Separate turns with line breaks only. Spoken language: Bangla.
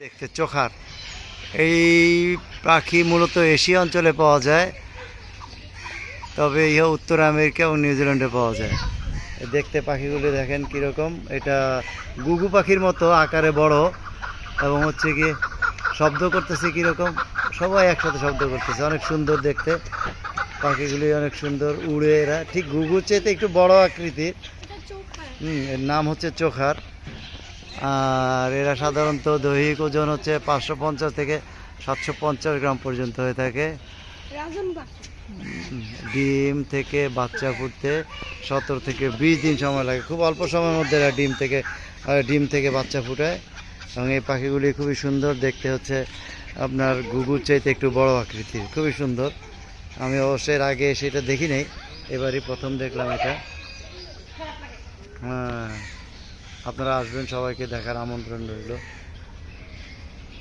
দেখতে চোখার এই পাখি মূলত এশিয়া অঞ্চলে পাওয়া যায়, তবে ইহা উত্তর আমেরিকা ও নিউজিল্যান্ডে পাওয়া যায়। দেখতে পাখিগুলি দেখেন কীরকম, এটা গুগু পাখির মতো আকারে বড় এবং হচ্ছে কি শব্দ করতেছে কীরকম, সবাই একসাথে শব্দ করতেছে, অনেক সুন্দর দেখতে পাখিগুলি, অনেক সুন্দর উড়ে এরা, ঠিক গুগুর চেয়ে একটু বড় আকৃতির। এর নাম হচ্ছে চোখার। আর এরা সাধারণত দৈহিক ওজন হচ্ছে 550 থেকে 750 গ্রাম পর্যন্ত হয়ে থাকে। ডিম থেকে বাচ্চা ফুটতে 17 থেকে 20 দিন সময় লাগে, খুব অল্প সময়ের মধ্যে এরা ডিম থেকে বাচ্চা ফুটায়। এবং এই পাখিগুলি খুবই সুন্দর দেখতে, হচ্ছে আপনার গুগুর চাইতে একটু বড় আকৃতির, খুবই সুন্দর। আমি অবশ্যই আগে সেটা দেখি নাই, এবারই প্রথম দেখলাম এটা। হ্যাঁ, আপনারা আসবেন, সবাইকে দেখার আমন্ত্রণ রইল।